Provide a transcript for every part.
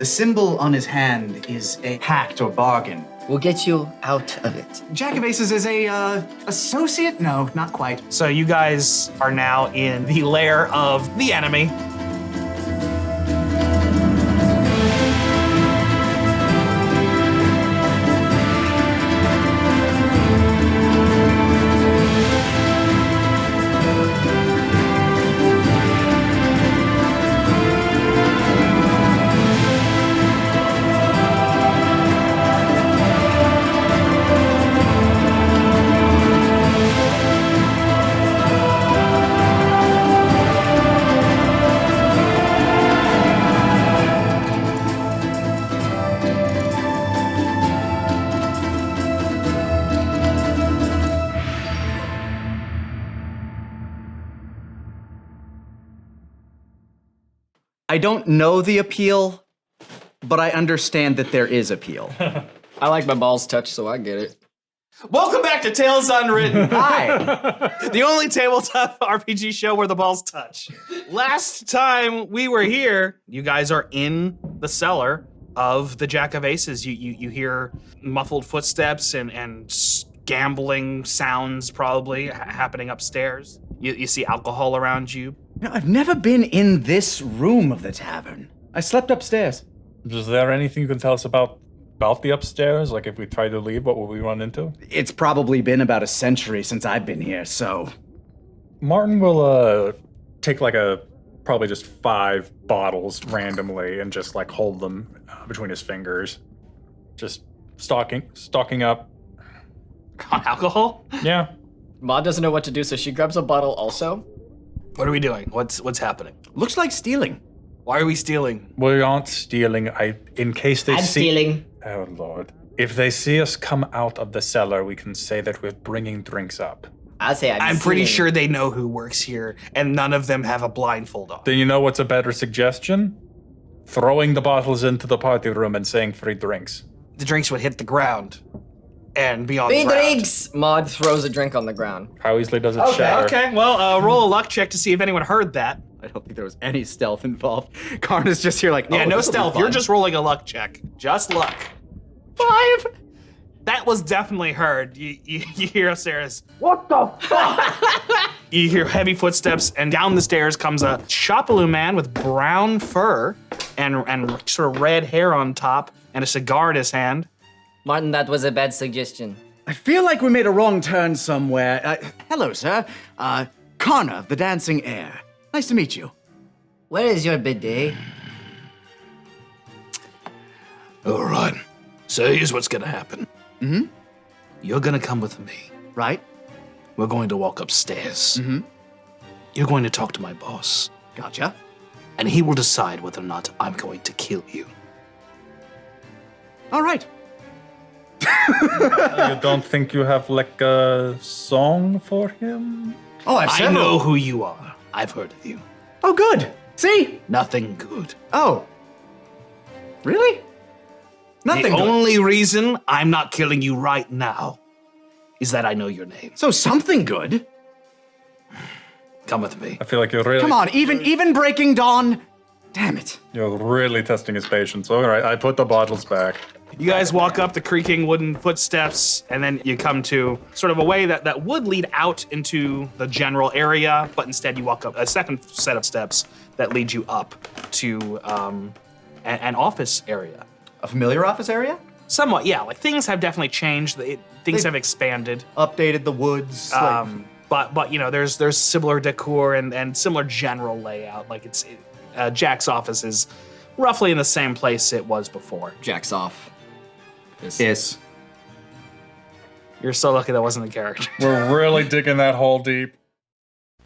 The symbol on his hand is a pact or bargain. We'll get you out of it. Jack of Aces is a, associate? No, not quite. So you guys are now in the lair of the enemy. I don't know the appeal, but I understand that there is appeal. I like my balls touched, so I get it. Welcome back to Tales Unwritten. Hi. The only tabletop RPG show where the balls touch. Last time we were here, you guys are in the cellar of the Jack of Aces. You hear muffled footsteps and gambling sounds probably happening upstairs. You see alcohol around you. No, I've never been in this room of the tavern. I slept upstairs. Is there anything you can tell us about the upstairs? Like if we try to leave, what will we run into? It's probably been about a century since I've been here, so... Martin will take probably just 5 bottles randomly and just like hold them between his fingers. Just stocking up. On alcohol? Yeah. Maud doesn't know what to do, so she grabs a bottle also. What are we doing? What's happening? Looks like stealing. Why are we stealing? We aren't stealing. In case they I'm see... stealing. Oh, Lord. If they see us come out of the cellar, we can say that we're bringing drinks up. I'll say I'm pretty stealing. sure they know who works here, and none of them have a blindfold on. Then you know what's a better suggestion? Throwing the bottles into the party room and saying free drinks. The drinks would hit the ground and be on Free the ground. drinks! Maud throws a drink on the ground. How easily does it shatter? Okay, well, roll a luck check to see if anyone heard that. I don't think there was any stealth involved. Karna's just here like, Yeah, oh, no this'll be stealth. fun. You're just rolling a luck check. Just luck. 5! That was definitely heard. You hear upstairs. What the fuck? You hear heavy footsteps, and down the stairs comes a Shopaloo man with brown fur and sort of red hair on top and a cigar in his hand. Martin, that was a bad suggestion. I feel like we made a wrong turn somewhere. Hello, sir. Karna, the dancing heir. Nice to meet you. Where is your bidet? All right. So here's what's gonna happen. Mm-hmm. You're gonna come with me. Right? We're going to walk upstairs. Mm-hmm. You're going to talk to my boss, Gotcha. and he will decide whether or not I'm going to kill you. All right. You don't think you have like a song for him? Oh, I've I several. know who you are. I've heard of you. Oh, good. See? Nothing good. Oh. Really? Nothing The good. only reason I'm not killing you right now is that I know your name. So something good. Come with me. I feel like you're really... Come on, even breaking dawn. Damn it. You're really testing his patience. All right, I put the bottles back. You guys walk up the creaking wooden footsteps, and then you come to sort of a way that would lead out into the general area, but instead you walk up a second set of steps that lead you up to an office area. A familiar office area? Somewhat, yeah. Like things have definitely changed. Things have expanded. Updated the woods. But you know, there's similar decor and similar general layout. Like Jack's office is roughly in the same place it was before. Jack's off. Yes. You're so lucky that wasn't a character. We're really digging that hole deep.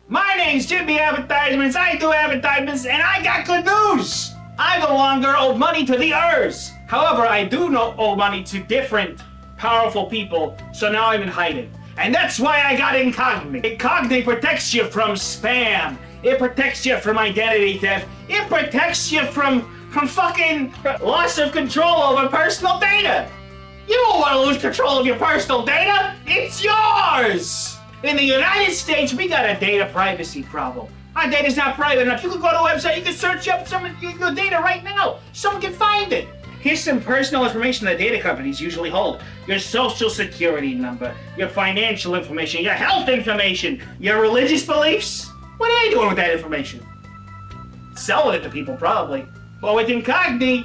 My name's Jimmy Advertisements. I do advertisements, and I got good news. I no longer owe money to the Urs. However, I do owe money to different powerful people, so now I'm in hiding. And that's why I got Incognito. Incognito protects you from spam. It protects you from identity theft. It protects you from fucking loss of control over personal data. You don't want to lose control of your personal data. It's yours. In the United States, we got a data privacy problem. Our data's not private enough. You can go to a website, you can search up some of your data right now. Someone can find it. Here's some personal information that data companies usually hold. Your social security number, your financial information, your health information, your religious beliefs. What are they doing with that information? Selling it to people, probably. But with Incogni,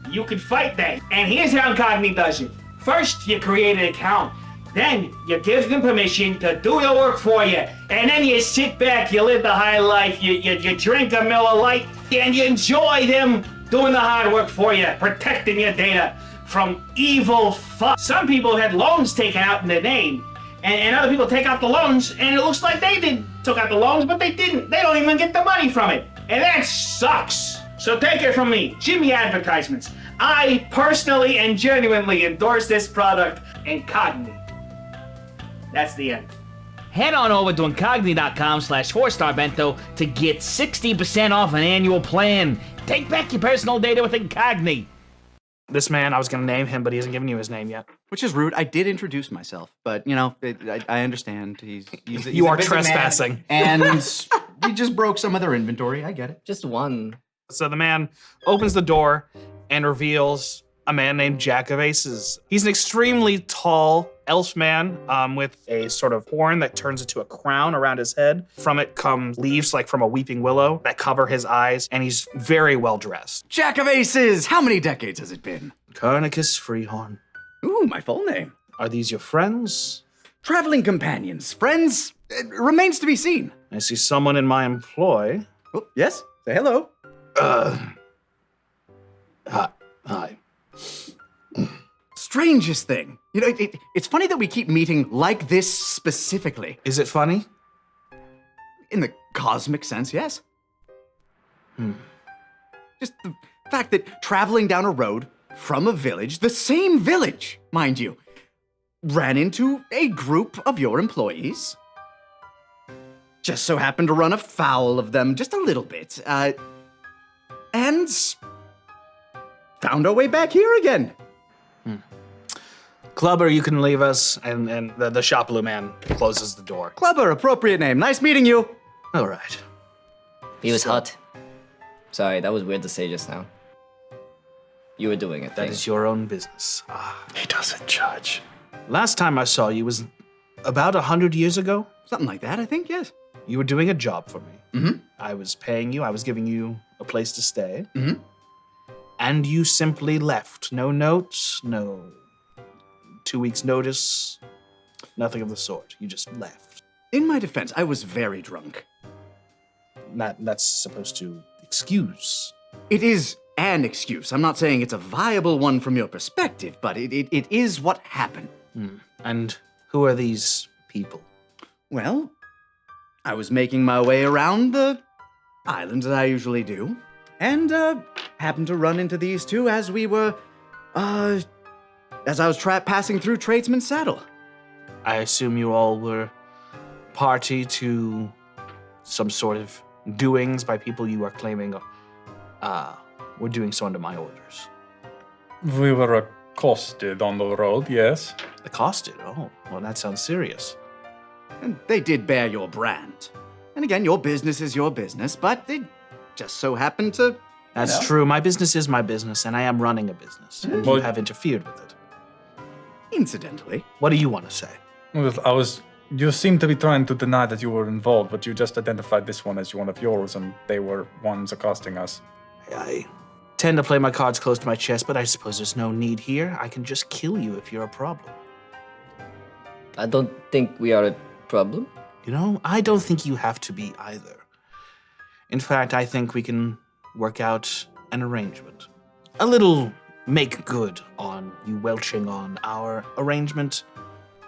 you can fight that. And here's how Incogni does it. First, you create an account. Then, you give them permission to do the work for you. And then you sit back, you live the high life, you drink a Miller Lite, and you enjoy them doing the hard work for you, protecting your data from evil fuck. Some people had loans taken out in their name, and other people take out the loans, and it looks like they took out the loans, but they didn't. They don't even get the money from it. And that sucks. So take it from me, Jimmy Advertisements. I personally and genuinely endorse this product, Incogni. That's the end. Head on over to incogni.com/4starbento to get 60% off an annual plan. Take back your personal data with Incogni. This man, I was going to name him, but he hasn't given you his name yet. Which is rude. I did introduce myself, but I understand. He's You a are busy trespassing. man, and we just broke some of their inventory. I get it. Just one. So the man opens the door and reveals a man named Jack of Aces. He's an extremely tall elf man with a sort of horn that turns into a crown around his head. From it come leaves like from a weeping willow that cover his eyes, and he's very well dressed. Jack of Aces! How many decades has it been? Carnicus Freehorn. Ooh, my full name. Are these your friends? Traveling companions. Friends? It remains to be seen. I see someone in my employ. Oh, yes? Say hello. Hi. Strangest thing. It's funny that we keep meeting like this specifically. Is it funny? In the cosmic sense, yes. Just the fact that traveling down a road from a village, the same village, mind you, ran into a group of your employees. Just so happened to run afoul of them just a little bit. And found our way back here again. Clubber, you can leave us. And the shop blue man closes the door. Clubber, appropriate name. Nice meeting you. All right. He was hot. Sorry, that was weird to say just now. You were doing a thing. That is your own business. He doesn't judge. Last time I saw you was about 100 years ago. Something like that, I think, yes. You were doing a job for me. Mm-hmm. I was paying you. I was giving you a place to stay. Mm-hmm. And you simply left. No notes, no 2 weeks notice, nothing of the sort. You just left. In my defense, I was very drunk. That's supposed to excuse. It is an excuse. I'm not saying it's a viable one from your perspective, but it is what happened. And who are these people? Well, I was making my way around the island as I usually do, and happened to run into these two as we were, as I was passing through Tradesman's Saddle. I assume you all were party to some sort of doings by people you are claiming were doing so under my orders. We were accosted on the road, yes. Accosted? Oh, well, that sounds serious. And they did bear your brand. And again, your business is your business, but they just so happened to... That's true. My business is my business, and I am running a business, and you have interfered with it. Incidentally. What do you want to say? Well, you seem to be trying to deny that you were involved, but you just identified this one as one of yours, and they were ones accosting us. I tend to play my cards close to my chest, but I suppose there's no need here. I can just kill you if you're a problem. I don't think we are a problem. You know, I don't think you have to be either. In fact, I think we can work out an arrangement. A little make good on you welching on our arrangement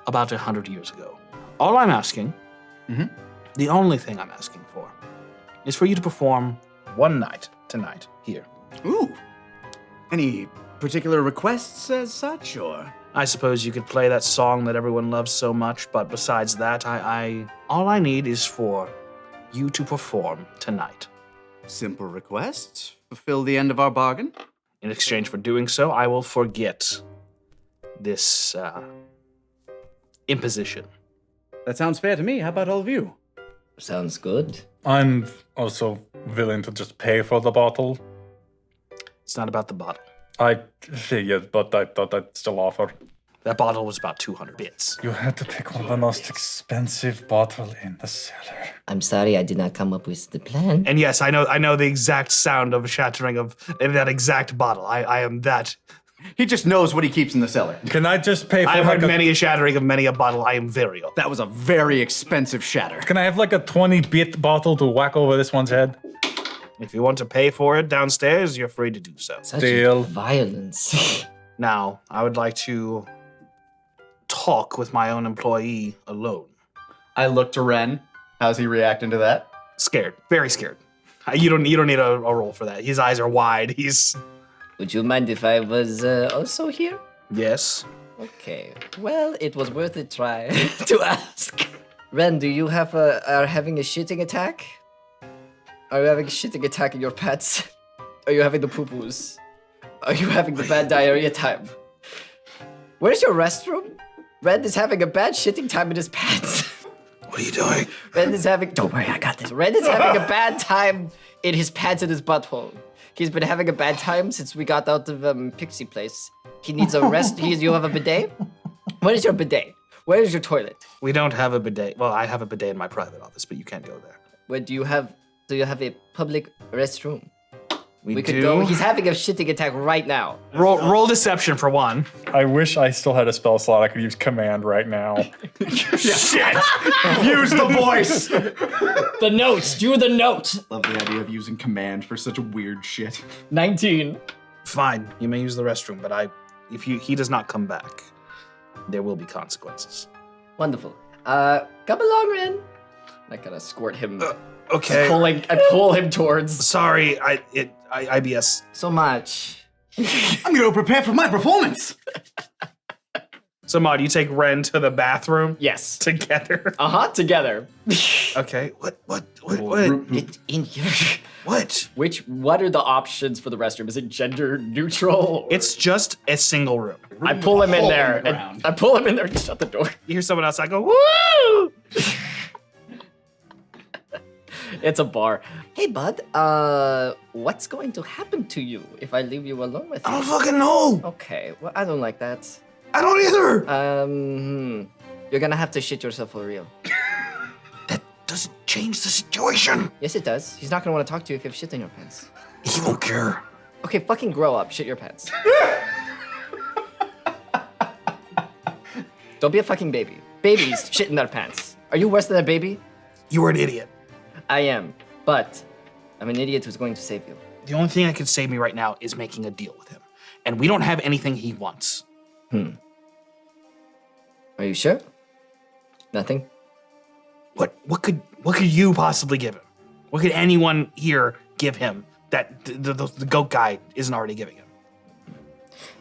about 100 years ago. All I'm asking, the only thing I'm asking for, is for you to perform one night tonight here. Ooh. Any particular requests as such, or? I suppose you could play that song that everyone loves so much, but besides that, all I need is for you to perform tonight. Simple request. Fulfill the end of our bargain. In exchange for doing so, I will forget this imposition. That sounds fair to me. How about all of you? Sounds good. I'm also willing to just pay for the bottle. It's not about the bottle. I figured, but I thought I'd still offer. That bottle was about 200 bits. You had to pick one of the most expensive bottle in the cellar. I'm sorry I did not come up with the plan. And yes, I know the exact sound of shattering of that exact bottle. I am that. He just knows what he keeps in the cellar. Can I just pay for I've like heard many a shattering of many a bottle. I am very old. That was a very expensive shatter. Can I have like a 20-bit bottle to whack over this one's head? If you want to pay for it downstairs, you're free to do so. Such Deal. violence. Now, I would like to talk with my own employee alone. I look to Ren. How's he reacting to that? Scared, very scared. You don't need a roll for that. His eyes are wide. He's Would you mind if I was also here? yes. Okay. Well, it was worth a try to ask. Ren, do you are having a shitting attack? Are you having a shitting attack in your pants? Are you having the poo-poos? Are you having the bad diarrhea time? Where's your restroom? Ren is having a bad shitting time in his pants. What are you doing? Ren is having. Don't worry, I got this. Ren is having a bad time in his pants and his butthole. He's been having a bad time since we got out of Pixie Place. He needs a rest. You have a bidet? Where is your bidet? Where is your toilet? We don't have a bidet. Well, I have a bidet in my private office, but you can't go there. Where do you have a public restroom? We could do. go. He's having a shitting attack right now. Roll deception for one. I wish I still had a spell slot I could use command right now. Shit. Use the voice! The notes. Do the note. Love the idea of using command for such weird shit. 19. Fine, you may use the restroom, but if he does not come back, there will be consequences. Wonderful. Come along, Ren. I kind of squirt him. Okay. I pull him towards. Sorry, IBS. So much. I'm gonna go prepare for my performance! So, Maud, you take Ren to the bathroom Yes. together. Together. Okay. What? Get in here. What? What are the options for the restroom? Is it gender neutral? It's just a single room. I pull him in hole there. in the And ground. I pull him in there and shut the door. You hear someone else, I go, woo! It's a bar. Hey, bud. What's going to happen to you if I leave you alone with I him? don't fucking know. Okay. Well, I don't like that. I don't either. You're gonna have to shit yourself for real. That doesn't change the situation. Yes, it does. He's not gonna want to talk to you if you have shit in your pants. He won't care. Okay, fucking grow up. Shit your pants. Don't be a fucking baby. Babies shit in their pants. Are you worse than a baby? You were an idiot. I am, but I'm an idiot who's going to save you. The only thing that could save me right now is making a deal with him. And we don't have anything he wants. Are you sure? Nothing? What could you possibly give him? What could anyone here give him that the goat guy isn't already giving him?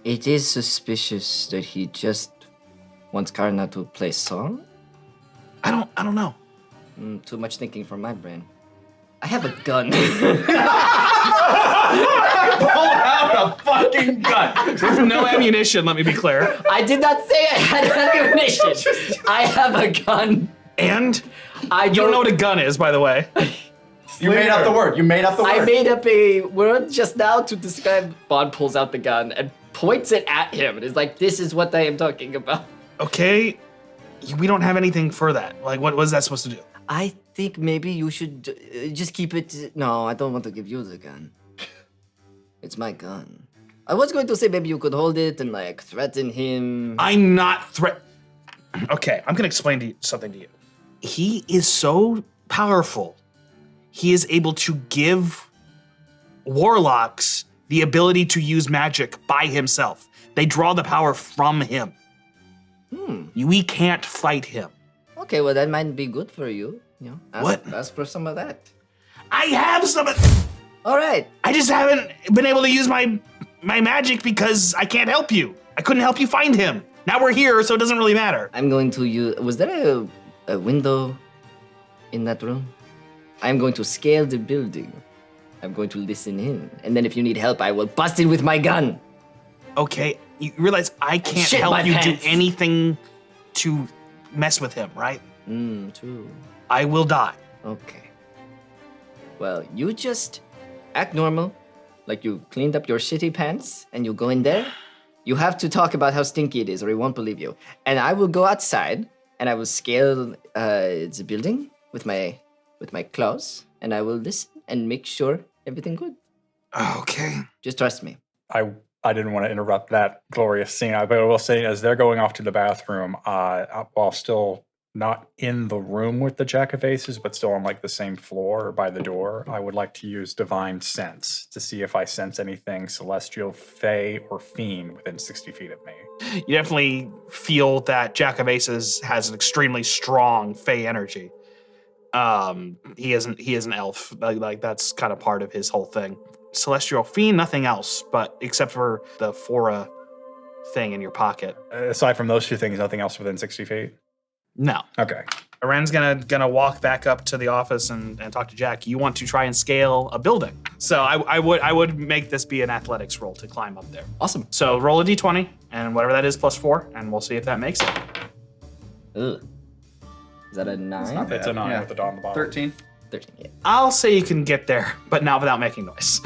It is suspicious that he just wants Karna to play song. I don't know. Too much thinking for my brain. I have a gun. Pull out a fucking gun! There's no ammunition, let me be clear. I did not say I had ammunition. I have a gun. And I you don't know what a gun is, by the way. You made up the word. I made up a word just now to describe. Bond pulls out the gun and points it at him and is like, "This is what I am talking about." Okay, we don't have anything for that. Like, what was that supposed to do? I think maybe you should just keep it. No, I don't want to give you the gun. It's my gun. I was going to say maybe you could hold it and like threaten him. I'm not Okay, I'm gonna explain something to you. He is so powerful. He is able to give warlocks the ability to use magic by himself. They draw the power from him. We can't fight him. Okay, well that might be good for you. You know, ask for some of that. I have some. All right. I just haven't been able to use my magic because I can't help you. I couldn't help you find him. Now we're here, so it doesn't really matter. I'm going to use. Was there a window in that room? I'm going to scale the building. I'm going to listen in, and then if you need help, I will bust in with my gun. Okay, you realize I can't Shit my help you do pants. anything to mess with him, right? True. I will die. Okay. Well, you just act normal, like you cleaned up your shitty pants, and you go in there. You have to talk about how stinky it is, or he won't believe you. And I will go outside, and I will scale the building with my claws, and I will listen and make sure everything good. Okay. Just trust me. I didn't want to interrupt that glorious scene, but I will say, as they're going off to the bathroom, while still not in the room with the Jack of Aces, but still on like the same floor or by the door, I would like to use Divine Sense to see if I sense anything celestial, fey, or fiend within 60 feet of me. You definitely feel that Jack of Aces has an extremely strong fey energy. He is an elf. Like that's kind of part of his whole thing. Celestial fiend, nothing else, but except for the Fora thing in your pocket. Aside from those two things, nothing else within 60 feet? No. Okay. Ren's gonna walk back up to the office and talk to Jack. You want to try and scale a building. So I would make this be an athletics roll to climb up there. Awesome. So roll a d20 and whatever that is plus 4, and we'll see if that makes it. Ugh. Is that a 9? It's a 9 with the dot on the bottom. 13. 13, yeah. I'll say you can get there, but not without making noise.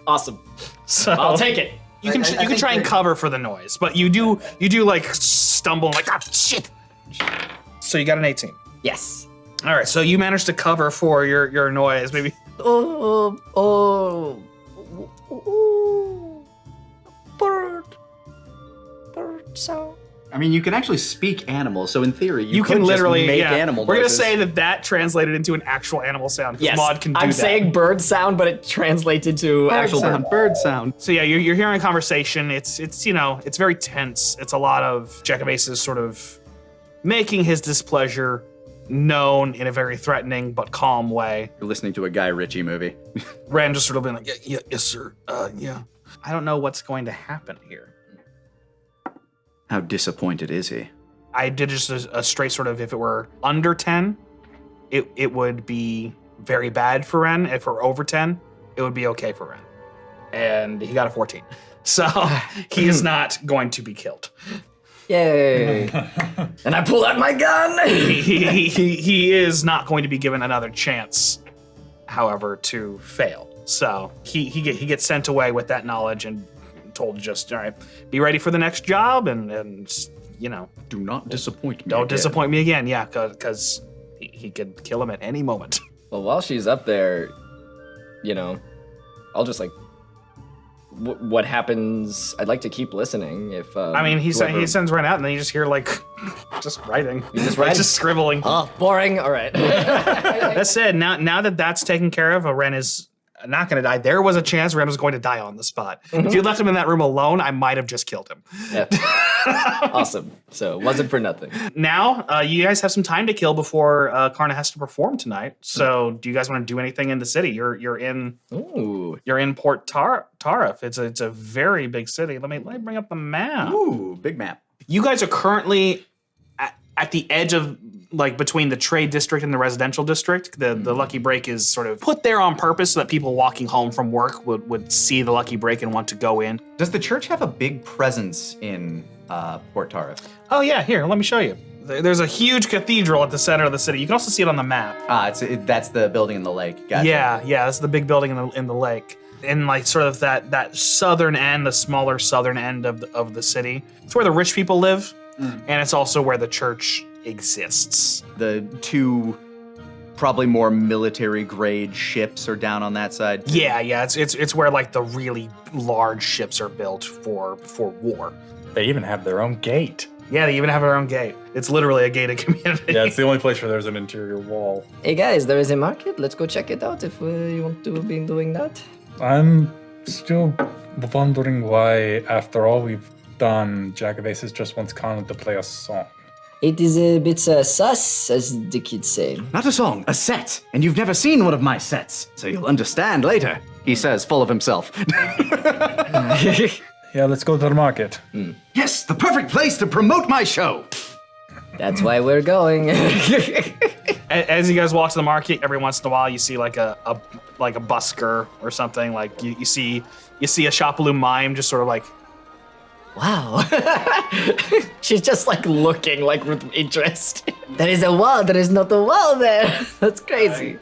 Awesome. So I'll take it. You can you can try and cover for the noise, but you do like stumble like shit. So you got an 18. Yes. All right, so you managed to cover for your noise, maybe. Oh, bird sound. I mean, you can actually speak animals, so in theory, you can could literally just make yeah. animal We're gonna noises. say that translated into an actual animal sound. Yes, Mod can do I'm that. saying bird sound, but it translated to actual bird. bird sound. So yeah, you're hearing a conversation. It's it's very tense. It's a lot of Jack of Aces sort of making his displeasure known in a very threatening but calm way. You're listening to a Guy Ritchie movie. Ren just sort of being like, yeah, yes, sir. Yeah. I don't know what's going to happen here. How disappointed is he? I did just a straight sort of, if it were under 10, it would be very bad for Ren. If it were over 10, it would be okay for Ren. And he got a 14. So he is not going to be killed. Yay. And I pull out my gun. He is not going to be given another chance, however, to fail. So he gets sent away with that knowledge and told to just, all right, be ready for the next job and you know. Do not disappoint me. Don't again. disappoint me again, yeah, because he could kill him at any moment. Well, while she's up there, you know, I'll just like, what happens? I'd like to keep listening. If I mean, he sends Ren out, and then you just hear like, just writing. You just write? just scribbling. Oh, boring. All right. That said, now that that's taken care of, Ren is not going to die. There was a chance Ren was going to die on the spot. If you left him in that room alone, I might have just killed him. Yeah. Awesome. So it wasn't for nothing. Now, you guys have some time to kill before Karna has to perform tonight. So, do you guys want to do anything in the city? You're in Port Tarif. It's a very big city. Let me bring up the map. Ooh, big map. You guys are currently at the edge of, like, between the trade district and the residential district. The Lucky Break is sort of put there on purpose so that people walking home from work would see the Lucky Break and want to go in. Does the church have a big presence in Port Tarif? Oh yeah, here, let me show you. There's a huge cathedral at the center of the city. You can also see it on the map. That's the building in the lake. Gotcha. Yeah, that's the big building in the lake. In like sort of that southern end, the smaller southern end of the city. It's where the rich people live, and it's also where the church exists. The two probably more military grade ships are down on that side. Yeah, it's where like the really large ships are built for war. They even have their own gate. Yeah, they even have their own gate. It's literally a gated community. Yeah, it's the only place where there's an interior wall. Hey guys, there is a market. Let's go check it out if you want to be doing that. I'm still wondering why, after all we've done, Jack of Aces just wants Karna to play a song. It is a bit sus, as the kids say. Not a song, a set. And you've never seen one of my sets, so you'll understand later, he says, full of himself. Yeah, let's go to the market. Yes, the perfect place to promote my show. That's why we're going. As you guys walk to the market, every once in a while you see like a busker or something. Like you see a Shopaloo mime just sort of like, wow. She's just like looking like with interest. There is a wall. There is not a wall there. That's crazy.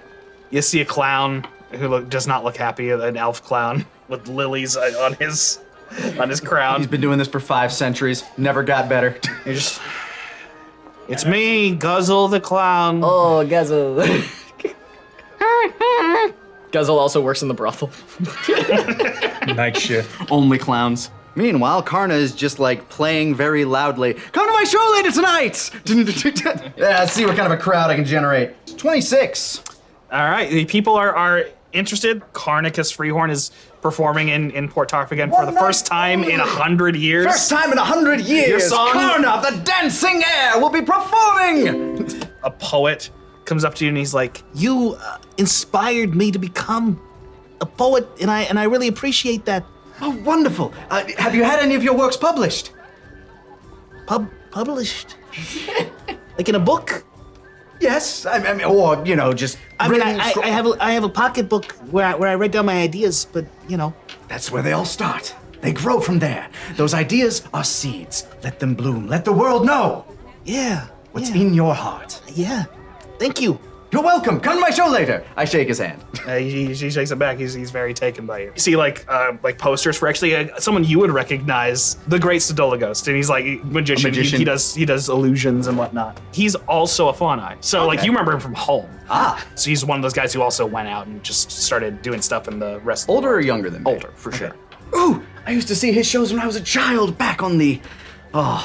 You see a clown who does not look happy, an elf clown with lilies on his crown. He's been doing this for 5 centuries. Never got better. You're just, it's me, Guzzle the clown. Oh, Guzzle. Guzzle also works in the brothel. Night shift. Only clowns. Meanwhile, Karna is just like playing very loudly. Come to my show later tonight! Yeah, let's see what kind of a crowd I can generate. 26. All right, the people are interested. Karnicus Freehorn is performing in Port Tarf again for the first time in 100 years. First time in 100 years, Your song- Karna of the Dancing Air will be performing! A poet comes up to you and he's like, "You inspired me to become a poet, and I really appreciate that." Oh, wonderful. Have you had any of your works published? Published? Like in a book? Yes, I mean, or, you know, just I mean, written scro- I have a pocketbook where I write down my ideas, but you know. That's where they all start. They grow from there. Those ideas are seeds. Let them bloom. Let the world know Yeah. what's in your heart. Yeah. Thank you. You're welcome. Come to my show later. I shake his hand. He shakes it back. He's very taken by you. You see like posters for actually someone you would recognize, the Great Sadola Ghost, and he's like magician. magician. He does illusions and whatnot. He's also a faunai, so like Okay. you remember him from home. Ah, So he's one of those guys who also went out and just started doing stuff in the rest. older or younger than me? Older, for sure. Ooh, I used to see his shows when I was a child back on the... Oh,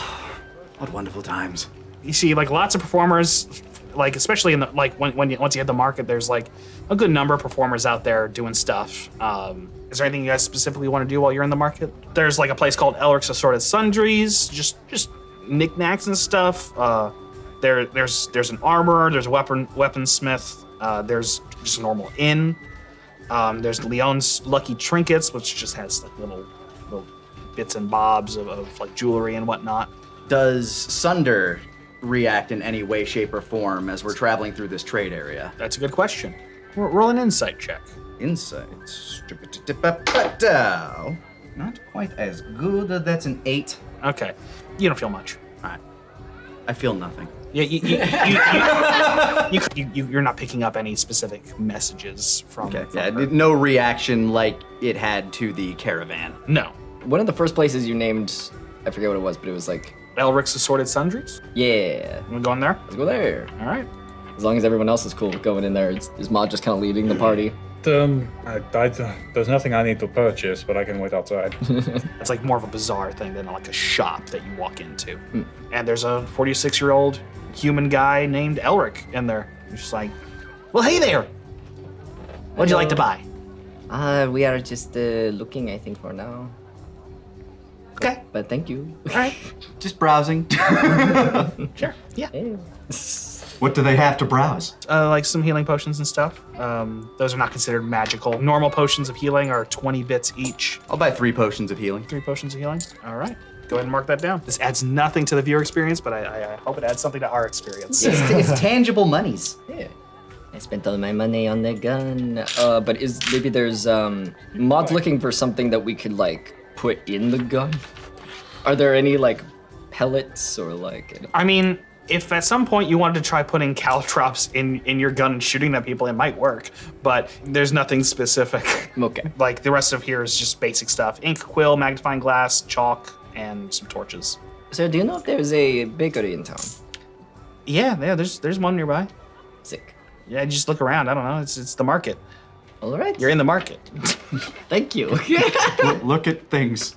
what wonderful times. You see like lots of performers, like especially in the like once you hit the market, there's like a good number of performers out there doing stuff. Is there anything you guys specifically want to do while you're in the market? There's like a place called Elric's Assorted Sundries, just knickknacks and stuff. There's an armorer, there's a weaponsmith, there's just a normal inn. There's Leon's Lucky Trinkets, which just has like little bits and bobs of like jewelry and whatnot. Does Sunder react in any way, shape, or form as we're traveling through this trade area? That's a good question. Roll an insight check. Insights. Not quite as good. That's an 8. Okay, you don't feel much. All right. I feel nothing. Yeah, you're not picking up any specific messages from. Okay. from Yeah, her. no reaction like it had to the caravan. No. One of the first places you named, I forget what it was, but it was like, Elric's Assorted Sundries. yeah, You going there? let's go there. All right. As long as everyone else is cool with going in there, is Mod just kind of leading the party? There's nothing I need to purchase, but I can wait outside. It's like more of a bizarre thing than like a shop that you walk into. And there's a 46-year-old human guy named Elric in there. He's just like, well, hey there. What'd you like to buy? We are just looking, I think, for now. Okay. But thank you. All right. Just browsing. Sure. Yeah. Hey. What do they have to browse? Like some healing potions and stuff. Those are not considered magical. Normal potions of healing are 20 bits each. I'll buy 3 potions of healing. 3 potions of healing. All right. Go ahead and mark that down. This adds nothing to the viewer experience, but I hope it adds something to our experience. It's tangible monies. Yeah. I spent all my money on the gun. But maybe there's Mod's looking for something that we could like put in the gun. Are there any like pellets or like? I mean, if at some point you wanted to try putting caltrops in your gun and shooting at people, it might work, but there's nothing specific. Okay. Like the rest of here is just basic stuff. Ink, quill, magnifying glass, chalk, and some torches. Sir, do you know if there's a bakery in town? Yeah, there's one nearby. Sick. Yeah, just look around. I don't know. It's the market. All right. You're in the market. Thank you. Look at things.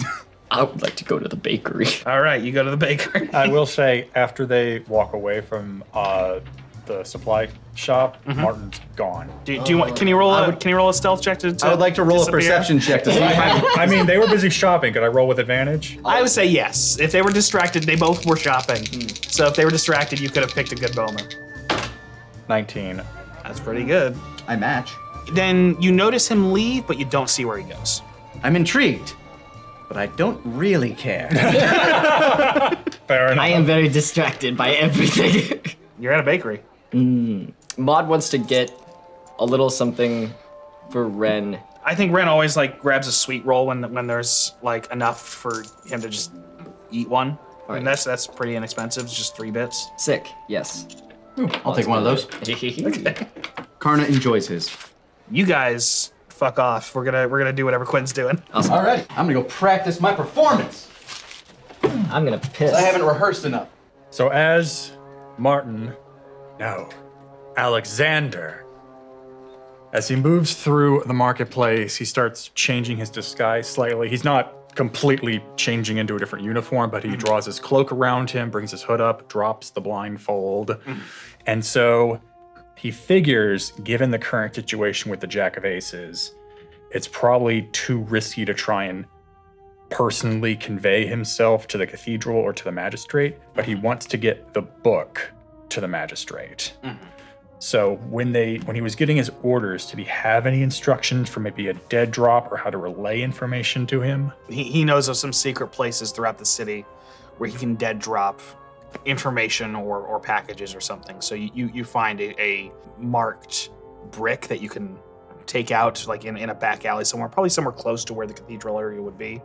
I would like to go to the bakery. All right, you go to the bakery. I will say, after they walk away from the supply shop, Martin's gone. Do you want? Can you roll a stealth check to I would like to roll disappear? a perception check to see. I mean, they were busy shopping. Could I roll with advantage? I would say yes. If they were distracted, they both were shopping. So if they were distracted, you could have picked a good moment. 19. That's pretty good. I match. Then you notice him leave, but you don't see where he goes. I'm intrigued, but I don't really care. Fair enough. I am very distracted by everything. You're at a bakery. Mod wants to get a little something for Ren. I think Ren always like grabs a sweet roll when there's like enough for him to just eat one. Right. And that's pretty inexpensive. It's just 3 bits. Sick. Yes. I'll take one of those. Karna enjoys his. You guys fuck off. We're gonna do whatever Quinn's doing. All right, I'm gonna go practice my performance. I'm gonna piss. I haven't rehearsed enough. So as Alexander, as he moves through the marketplace, he starts changing his disguise slightly. He's not completely changing into a different uniform, but he draws his cloak around him, brings his hood up, drops the blindfold. And so he figures, given the current situation with the Jack of Aces, it's probably too risky to try and personally convey himself to the cathedral or to the magistrate, but he wants to get the book to the magistrate. So when he was getting his orders, did he have any instructions for maybe a dead drop or how to relay information to him? He knows of some secret places throughout the city where he can dead drop information or packages or something. So you find a marked brick that you can take out like in a back alley somewhere, probably somewhere close to where the cathedral area would be.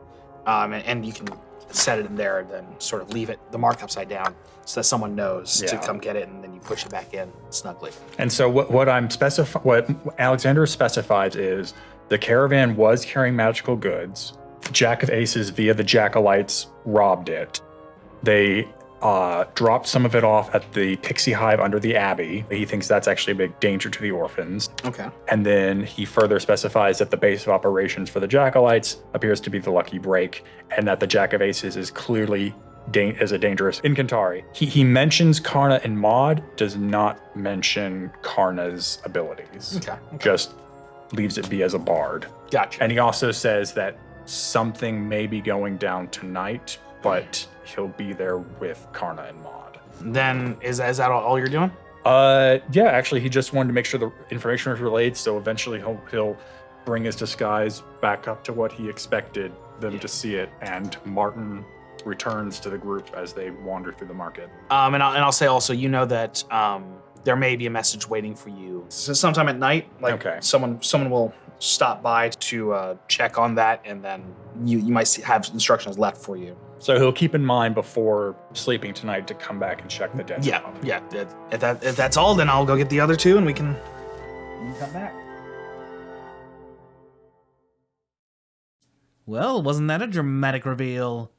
And you can set it in there and then sort of leave the mark upside down so that someone knows to come get it, and then you push it back in snugly. And so what Alexander specifies is the caravan was carrying magical goods. Jack of Aces via the Jackalites robbed it. They dropped some of it off at the Pixie Hive under the Abbey. He thinks that's actually a big danger to the orphans. Okay. And then he further specifies that the base of operations for the Jackalites appears to be the Lucky Break, and that the Jack of Aces is clearly a dangerous Incantari. He mentions Karna and Maud, does not mention Karna's abilities. Okay. Just leaves it be as a bard. Gotcha. And he also says that something may be going down tonight, but he'll be there with Karna and Maud. Then is that all you're doing? Yeah, actually, he just wanted to make sure the information was relayed, so eventually he'll bring his disguise back up to what he expected them to see it, and Martin returns to the group as they wander through the market. And I'll say also, you know that there may be a message waiting for you. So sometime at night, someone will stop by to check on that, and then you might have instructions left for you. So he'll keep in mind before sleeping tonight to come back and check the dead. Yeah. If that's all, then I'll go get the other two, and we can come back. Well, wasn't that a dramatic reveal?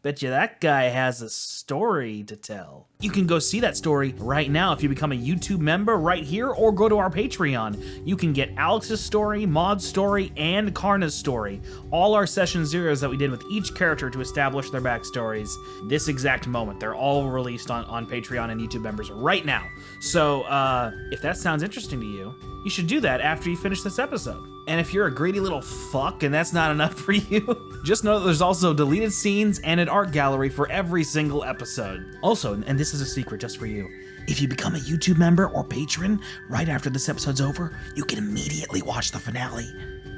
Bet you that guy has a story to tell. You can go see that story right now if you become a YouTube member right here, or go to our Patreon. You can get Alex's story, Maud's story, and Karna's story. All our session zeros that we did with each character to establish their backstories. This exact moment, they're all released on Patreon and YouTube members right now. So if that sounds interesting to you, you should do that after you finish this episode. And if you're a greedy little fuck and that's not enough for you, just know that there's also deleted scenes and an art gallery for every single episode. Also, and this is a secret just for you, if you become a YouTube member or patron right after this episode's over, you can immediately watch the finale.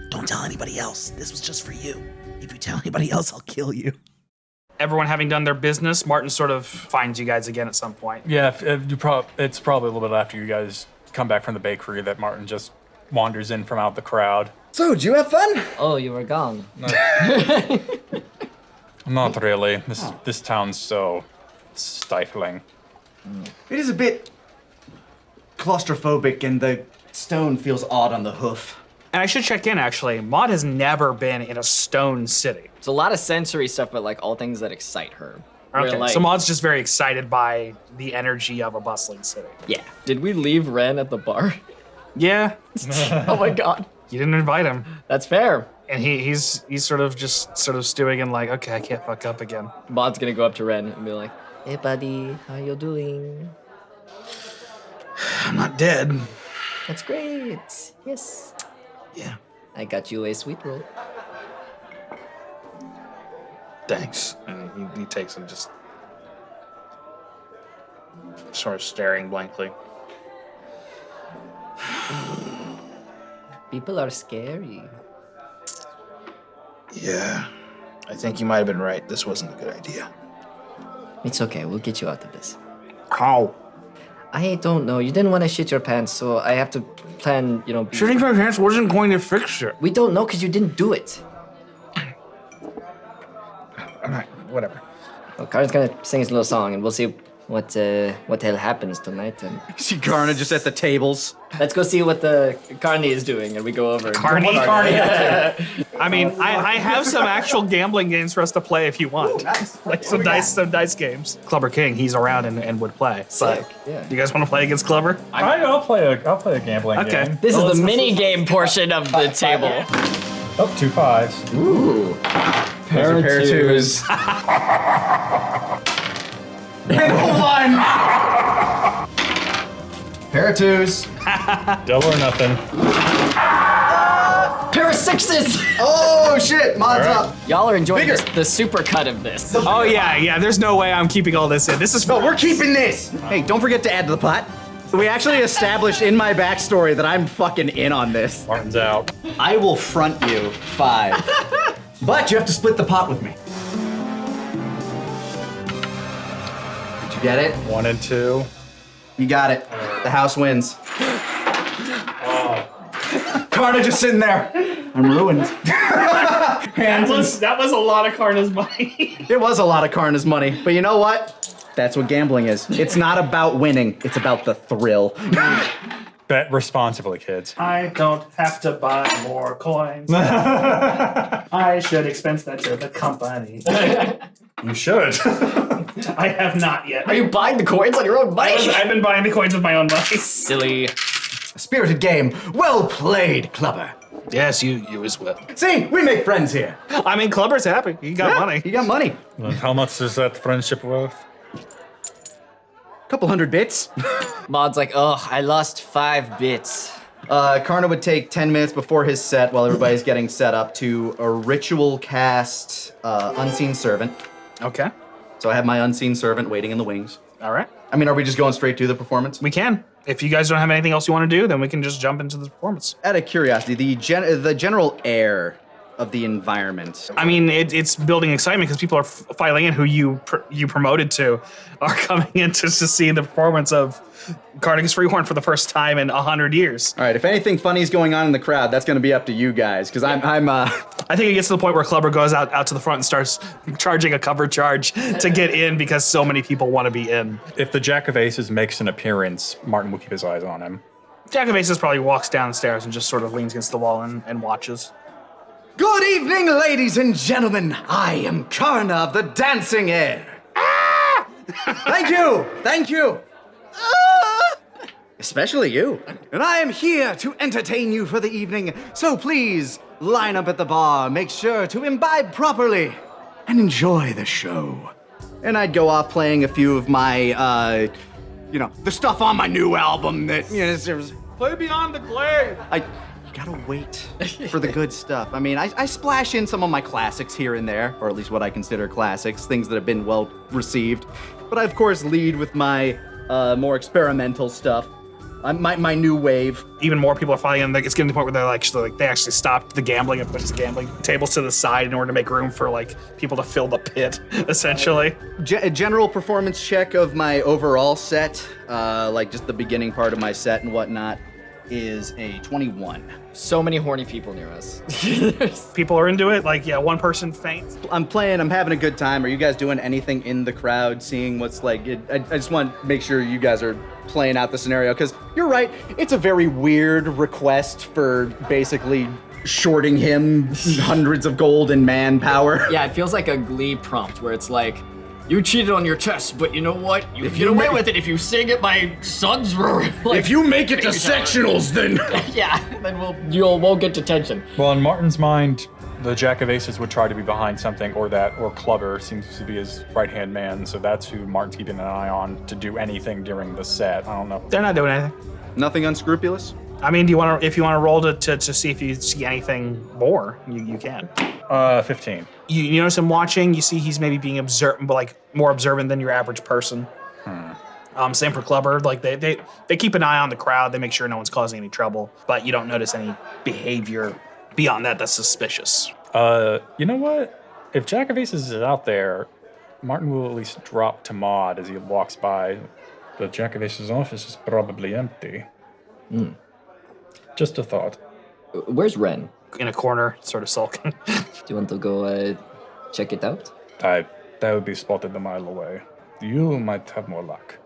Don't tell anybody else. This was just for you. If you tell anybody else, I'll kill you. Everyone having done their business, Martin sort of finds you guys again at some point. Yeah, it's probably a little bit after you guys come back from the bakery that Martin just wanders in from out the crowd. So, did you have fun? Oh, you were gone. Not really. This town's so stifling. It is a bit claustrophobic, and the stone feels odd on the hoof. And I should check in, actually. Maud has never been in a stone city. It's a lot of sensory stuff, but like all things that excite her. Okay, Like, so Maud's just very excited by the energy of a bustling city. yeah. Did we leave Ren at the bar? Yeah, Oh my god. you didn't invite him. That's fair. And he's sort of stewing and like, okay, I can't fuck up again. Maud's gonna go up to Ren and be like, hey buddy, how you doing? I'm not dead. That's great. Yes. Yeah, I got you a sweet roll. thanks. And he takes him, just sort of staring blankly. People are scary. Yeah, I think you might have been right. This wasn't a good idea. It's okay, we'll get you out of this. How? I don't know. You didn't want to shit your pants, so I have to plan, Shitting my pants wasn't going to fix it. We don't know because you didn't do it. All right, whatever. Well, Karna's gonna sing his little song, and we'll see what hell happens tonight. And See Karna just at the tables. let's go see what the Karni is doing, and we go over. Karni? Yeah. I mean, I have some actual gambling games for us to play if you want. Like some dice games. Clubber King, he's around and would play. Sick. But Yeah. you guys want to play against Clubber? I'll play a gambling Okay. game. This is the mini game portion of the table. Oh, 2 5s. Ooh. Pair of twos. And 1. Pair of twos. Double or nothing. Pair of 6s. Oh shit! Mod's All right. up. Y'all are enjoying Bigger. the super cut of this. Oh yeah. There's no way I'm keeping all this in. This is No, we're keeping this. Hey, don't forget to add to the pot. We actually established in my backstory that I'm fucking in on this. Martin's out. I will front you 5, but you have to split the pot with me. Did you get it? 1 and 2. You got it. The house wins. Karna just sitting there. I'm ruined. that was a lot of Karna's money. It was a lot of Karna's money, but you know what? That's what gambling is. It's not about winning. It's about the thrill. Bet responsibly, kids. I don't have to buy more coins. I should expense that to the company. You should. I have not yet. Are you buying the coins on your own money? I've been buying the coins with my own money. Silly. A spirited game. Well played, Clubber. Yes, you as well. See, we make friends here. I mean, Clubber's happy. He got money. You got money. How much is that friendship worth? Couple hundred bits. Maud's like, oh, I lost 5 bits. Karna would take 10 minutes before his set while everybody's getting set up to a ritual cast Unseen Servant. Okay. So I have my Unseen Servant waiting in the wings. All right. I mean, are we just going straight to the performance? We can. If you guys don't have anything else you want to do, then we can just jump into the performance. Out of curiosity, the general air of the environment. I mean, it's building excitement because people are filing in who you promoted to are coming in to see the performance of Cardigan's Freehorn for the first time in 100 years. All right, if anything funny is going on in the crowd, that's going to be up to you guys, because I think it gets to the point where Clubber goes out to the front and starts charging a cover charge to get in because so many people want to be in. If the Jack of Aces makes an appearance, Martin will keep his eyes on him. Jack of Aces probably walks downstairs and just sort of leans against the wall and watches. Good evening, ladies and gentlemen. I am Karna of the Dancing Air. Ah! Thank you. Especially you. And I am here to entertain you for the evening, so please line up at the bar, make sure to imbibe properly, and enjoy the show. And I'd go off playing a few of my, the stuff on my new album that, Play Beyond the Glade. You gotta wait for the good stuff. I mean, I splash in some of my classics here and there, or at least what I consider classics, things that have been well received. But I, of course, lead with my more experimental stuff. My new wave. Even more people are filing in. It's getting to the point where they actually stopped the gambling and pushed the gambling tables to the side in order to make room for people to fill the pit, essentially. A general performance check of my overall set, just the beginning part of my set and whatnot, is a 21. So many horny people near us. People are into it. One person faints. I'm having a good time. Are you guys doing anything in the crowd, seeing what's I just want to make sure you guys are playing out the scenario, because you're right, it's a very weird request for basically shorting him hundreds of gold and manpower. Yeah, it feels like a Glee prompt where it's like, you cheated on your test, but you know what? You get away with it if you sing at my son's if you make it to sectionals, then yeah, then you won't get detention. Well, in Martin's mind, the Jack of Aces would try to be behind something, or Clubber seems to be his right-hand man, so that's who Martin's keeping an eye on to do anything during the set. I don't know. They're not doing anything. Nothing unscrupulous. I mean, if you want to roll to see if you see anything more, you can. 15. You notice him watching. You see he's maybe being observant, but more observant than your average person. Same for Clubber. They keep an eye on the crowd. They make sure no one's causing any trouble, but you don't notice any behavior beyond that that's suspicious. You know what? If Jack of Aces is out there, Martin will at least drop to Maud as he walks by. The Jack of Aces office is probably empty. Just a thought. Where's Ren? In a corner, sort of sulking. Do you want to go check it out? That would be spotted a mile away. You might have more luck.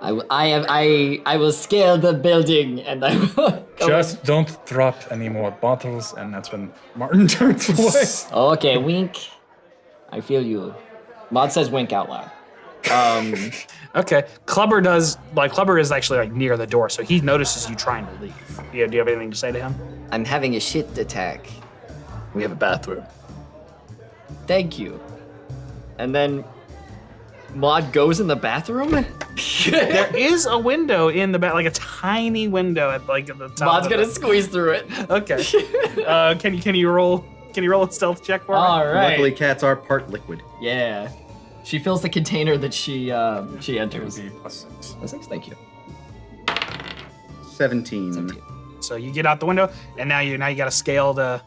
I will scale the building and I will go Just don't drop any more bottles, and that's when Martin turns away. Okay, wink. I feel you. Maud says wink out loud. Okay. Clubber is actually like near the door, so he notices you trying to leave. Do you have anything to say to him? I'm having a shit attack. We have a bathroom. Thank you. And then Maud goes in the bathroom? There is a window in the back, like a tiny window at the top. Maud's of the gonna squeeze through it. Okay. Can you roll a stealth check for me? All right. Luckily, cats are part liquid. Yeah. She fills the container that she enters. +6. +6, thank you. 17. So you get out the window, and now you gotta scale the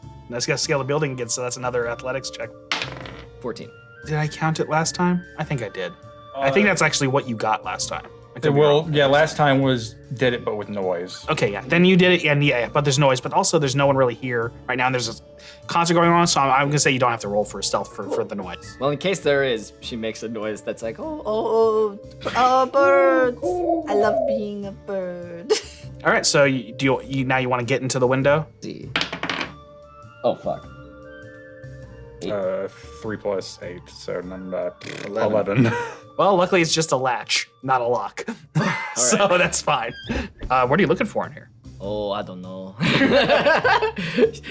building again. So that's another athletics check. 14. Did I count it last time? I think I did. I think that's actually what you got last time. I could be Well, wrong. yeah, last time was did it, but with noise. Okay, yeah. Then you did it, and yeah, but there's noise. But also, there's no one really here right now. And there's a concert going on, so I'm gonna say you don't have to roll for stealth for the noise. Well, in case there is, she makes a noise that's like, birds. I love being a bird. All right. So you now want to get into the window? See. Oh, fuck. 3 + 8, so number 11. Well, luckily it's just a latch, not a lock. So that's fine. What are you looking for in here? Oh, I don't know.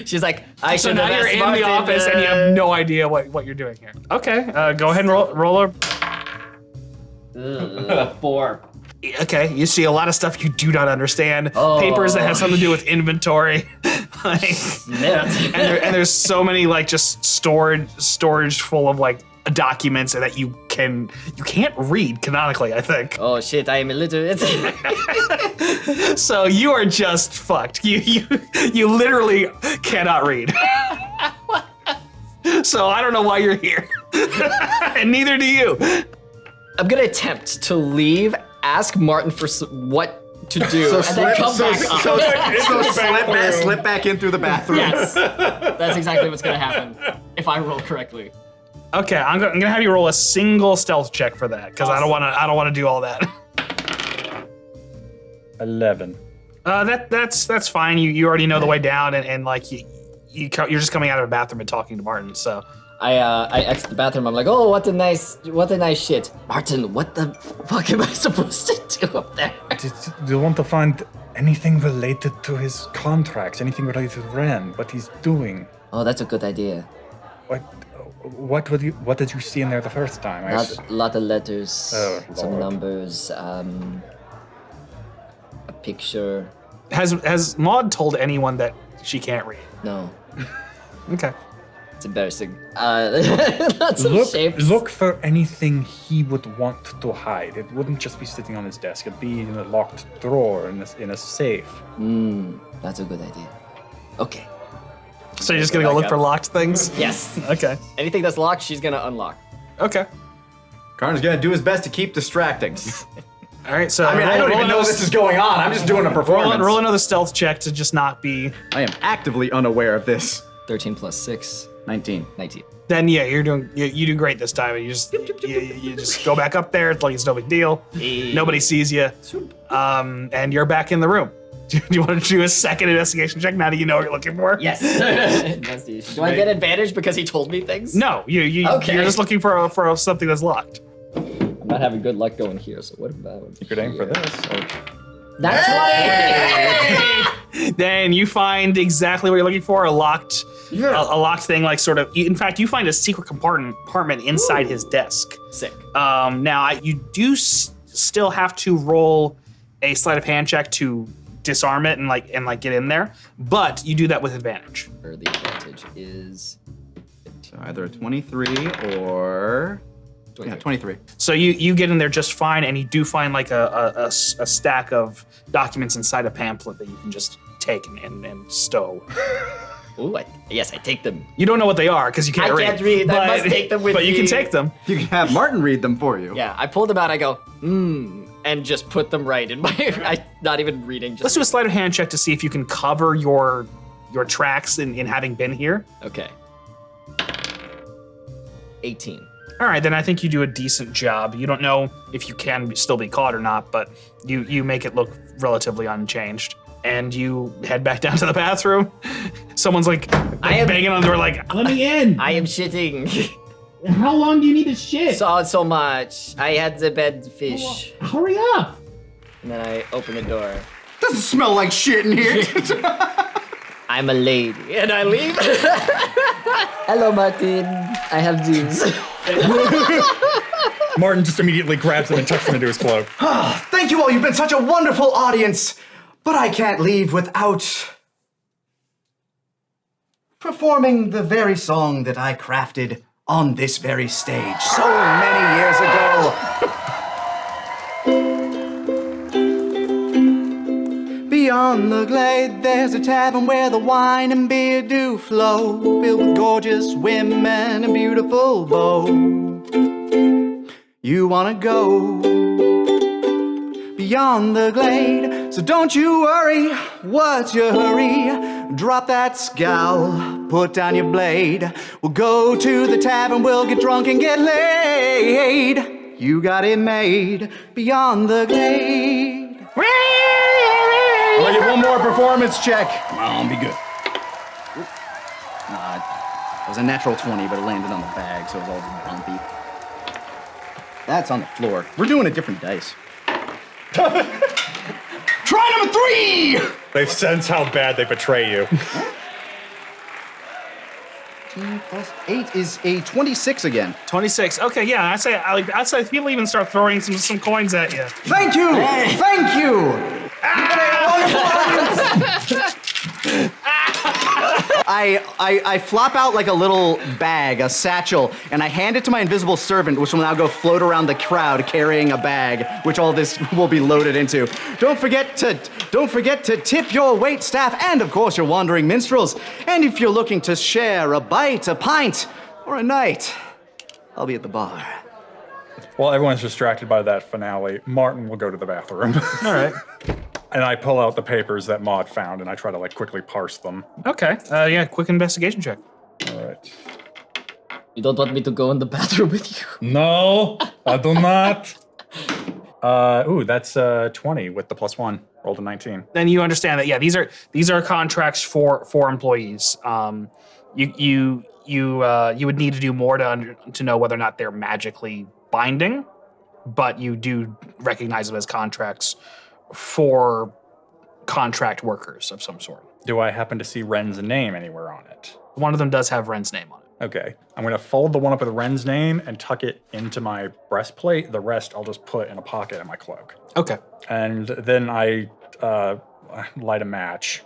She's like, I So should now have you're asked in the Martin, office and you have no idea what you're doing here. Okay, go ahead and roll a. 4. Okay, you see a lot of stuff you do not understand. Oh. Papers that have something to do with inventory. Yeah. and there's so many like just storage full of like documents that you can't read canonically, I think. Oh shit, I am illiterate. So you are just fucked. You literally cannot read. So I don't know why you're here. And neither do you. I'm gonna attempt to leave, ask Martin for what to do, and then come back up. Slip back in through the bathroom. Yes, that's exactly what's gonna happen if I roll correctly. Okay, I'm gonna have you roll a single stealth check for that because I don't want to do all that. 11. That's fine. You already know the way down, and like you're just coming out of a bathroom and talking to Martin. So I exit the bathroom. I'm like, oh, what a nice shit. Martin, what the fuck am I supposed to do up there? Do you want to find anything related to his contracts? Anything related to Ren? What he's doing? Oh, that's a good idea. What did you see in there the first time? Lot of letters, Oh, some Lord. numbers, a picture. has Maud told anyone that she can't read? No, Okay. it's embarrassing. Lots of shapes. Look for anything he would want to hide. It wouldn't just be sitting on his desk. It'd be in a locked drawer in a safe. That's a good idea. Okay. So you're just gonna go look for locked things? Yes. Okay. Anything that's locked, she's gonna unlock. Okay. Karna's gonna do his best to keep distracting. All right. So I mean, I don't even know this is going on. I'm just doing a performance. Roll another stealth check to just not be. I am actively unaware of this. 13 plus 6, 19. 19. Then yeah, you do great this time. You just go back up there. It's like it's no big deal. Nobody sees you. And you're back in the room. Do you want to do a second investigation check now that you know what you're looking for? Yes. Do I get advantage because he told me things? No, you're just looking for something that's locked. I'm not having good luck going here, so what about You could aim for this. That's Then you find exactly what you're looking for, a locked thing, like sort of. In fact, you find a secret compartment inside his desk. Sick. Now you do still have to roll a sleight of hand check to disarm it and get in there, but you do that with advantage. Or the advantage is So either a 23 or 23. So you get in there just fine, and you do find like a stack of documents inside a pamphlet that you can just take and stow. Ooh, yes, I take them. You don't know what they are because you can't read. I can't read. I must take them with But you me. can take them. You can have Martin read them for you. Yeah, I pull them out. I go, and just put them right in my. Not even reading. Just Let's do a sleight of hand check to see if you can cover your tracks in having been here. Okay. 18. All right, then I think you do a decent job. You don't know if you can still be caught or not, but you make it look relatively unchanged. And you head back down to the bathroom. Someone's like banging on the door like, Let me in. I am shitting. How long do you need to shit? So much. I had the bad fish. Hurry up. And then I open the door. Doesn't smell like shit in here. I'm a lady. And I leave. Hello, Martin. I have these. Martin just immediately grabs them and tucks them into his cloak. Thank you all. You've been such a wonderful audience. But I can't leave without performing the very song that I crafted on this very stage so many years ago. Beyond the glade, there's a tavern where the wine and beer do flow, filled with gorgeous women and beautiful beaux. You wanna go beyond the glade, so don't you worry, what's your hurry? Drop that scowl, put down your blade. We'll go to the tavern, we'll get drunk and get laid. You got it made, beyond the glade. I'll give one more performance check. Come on, be good. It was a natural 20, but it landed on the bag, so it was all bumpy. That's on the floor. We're doing a different dice. Try number 3! They sense how bad they betray you. 10 plus 8 is a 26 again. 26. Okay, yeah, I'd say people even start throwing some coins at you. Thank you! Thank you! I flop out like a little bag, a satchel, and I hand it to my invisible servant, which will now go float around the crowd carrying a bag, which all this will be loaded into. Don't forget to tip your wait staff and, of course, your wandering minstrels. And if you're looking to share a bite, a pint, or a night, I'll be at the bar. While everyone's distracted by that finale, Martin will go to the bathroom. All right. And I pull out the papers that Maud found, and I try to quickly parse them. Okay. Yeah, quick investigation check. All right. You don't want me to go in the bathroom with you? No, I do not. That's 20 with the +1. Rolled a 19. Then you understand that these are contracts for employees. You would need to do more to know whether or not they're magically binding, but you do recognize them as contracts for contract workers of some sort. Do I happen to see Ren's name anywhere on it? One of them does have Ren's name on it. Okay. I'm going to fold the one up with Ren's name and tuck it into my breastplate. The rest I'll just put in a pocket in my cloak. Okay. And then I light a match.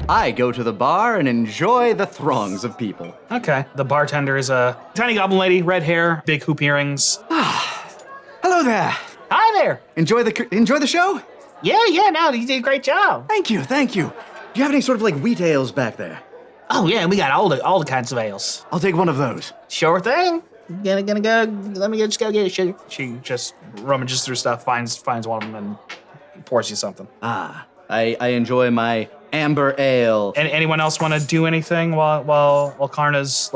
I go to the bar and enjoy the throngs of people. Okay. The bartender is a tiny goblin lady, red hair, big hoop earrings. Hello there. Hi there. Enjoy the show? Yeah, no, you did a great job. Thank you. Do you have any sort of wheat ales back there? Oh yeah, we got all the kinds of ales. I'll take one of those. Sure thing. Gonna go. Let me just go get it. Sugar. She just rummages through stuff, finds one of them, and pours you something. I enjoy my amber ale. And anyone else want to do anything while Karna's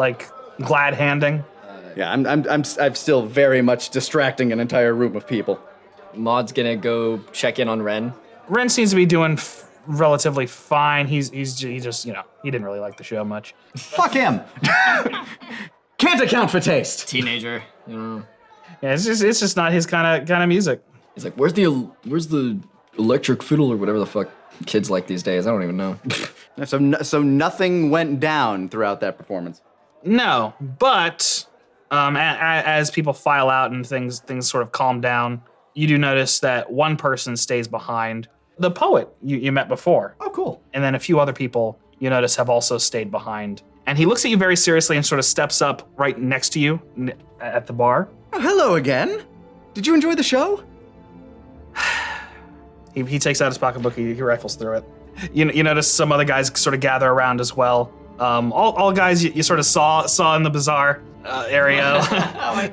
glad handing? Yeah, I'm still very much distracting an entire room of people. Maud's gonna go check in on Ren. Ren seems to be doing relatively fine. He just he didn't really like the show much. Fuck him. Can't account for taste. Teenager, you know. Yeah, it's just not his kind of music. He's like, where's the electric fiddle or whatever the fuck kids like these days? I don't even know. So nothing went down throughout that performance. No, but as people file out and things sort of calm down, you do notice that one person stays behind. The poet you met before. Oh, cool. And then a few other people you notice have also stayed behind. And he looks at you very seriously and sort of steps up right next to you at the bar. Oh, hello again. Did you enjoy the show? He takes out his pocketbook, he rifles through it. You notice some other guys sort of gather around as well. All guys you sort of saw in the bazaar area,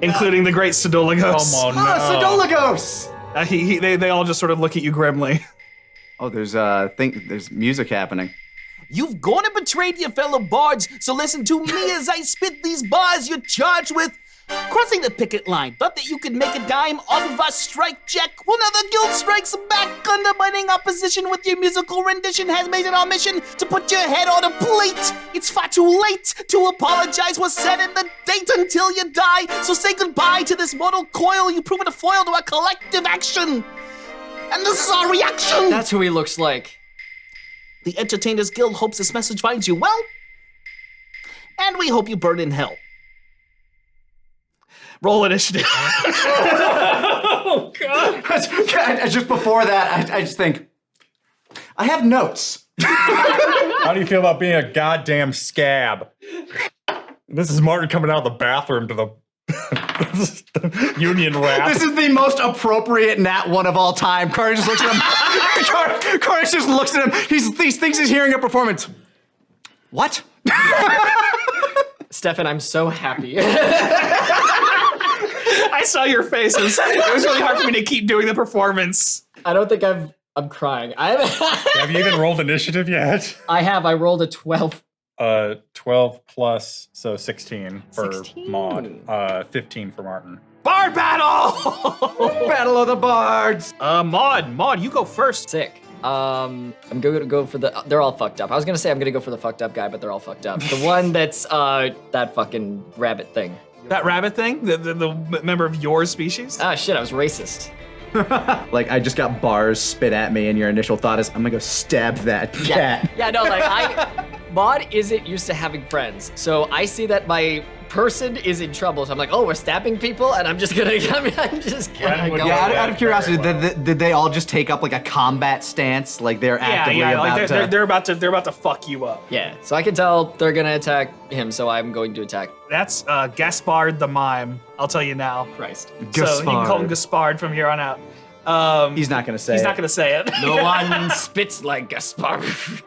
including the great Sidolagos. Come on, no. Sidolagos! They all just sort of look at you grimly. Oh, there's music happening. You've gone and betrayed your fellow bards, so listen to me as I spit these bars you're charged with. Crossing the picket line, thought that you could make a dime off of our strike check? Well, now the guild strikes back. Undermining opposition with your musical rendition has made it our mission to put your head on a plate. It's far too late to apologize. We'll set in the date until you die. So say goodbye to this mortal coil. You've proven a foil to our collective action. And this is our reaction. That's who he looks like. The Entertainers Guild hopes this message finds you well. And we hope you burn in hell. Roll initiative. Oh God! Just before that, I just think, I have notes. How do you feel about being a goddamn scab? This is Martin coming out of the bathroom to the union rap. This is the most appropriate Nat 1 of all time. Karna just looks at him. Karna just looks at him. He thinks he's hearing a performance. What? Stephan, I'm so happy. I saw your faces. It was really hard for me to keep doing the performance. I don't think I'm crying. Have you even rolled initiative yet? I have. I rolled a 12. 12 plus, so 16 for 16. Maud. 15 for Martin. Bard battle! Battle of the Bards. Maud, you go first. Sick. I'm gonna go for the. They're all fucked up. I was gonna say I'm gonna go for the fucked up guy, but they're all fucked up. The one that's that fucking rabbit thing. That rabbit thing? The member of your species? Ah, shit, I was racist. Like, I just got bars spit at me, and your initial thought is, I'm gonna go stab that cat. Yeah, no, like, Maud isn't used to having friends, so I see that my person is in trouble, so I'm like, oh, we're stabbing people, and I'm just gonna go. Yeah, out of curiosity, did they all just take up like a combat stance? Like they're actively about to... They're about to fuck you up. Yeah, so I can tell they're gonna attack him, so I'm going to attack. That's Gaspard the Mime. I'll tell you now. Christ. So you can call him Gaspard from here on out. He's not gonna say He's it. not gonna say it. No one spits like Gaspard.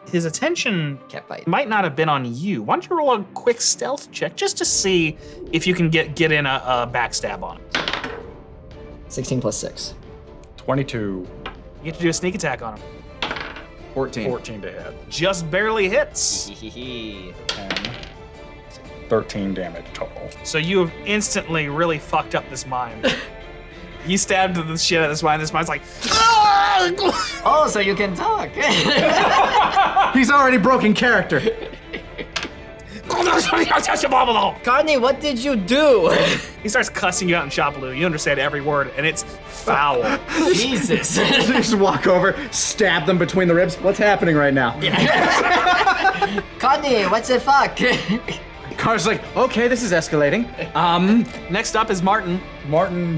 His attention Can't fight. might not have been on you. Why don't you roll a quick stealth check just to see if you can get in a backstab on him. 16 plus 6. 22. You get to do a sneak attack on him. 14. 14 to hit. Just barely hits. 10. 13 damage total. So you have instantly really fucked up this mime. You stabbed the shit out of this mime. This mime's like, Oh, so you can talk. He's already broken character. Karna, what did you do? He starts cussing you out in Shopaloo. You understand every word, and it's foul. Jesus. You just walk over, stab them between the ribs. What's happening right now? Karna, what's the fuck? Car's like, okay, this is escalating. Next up is Martin. Martin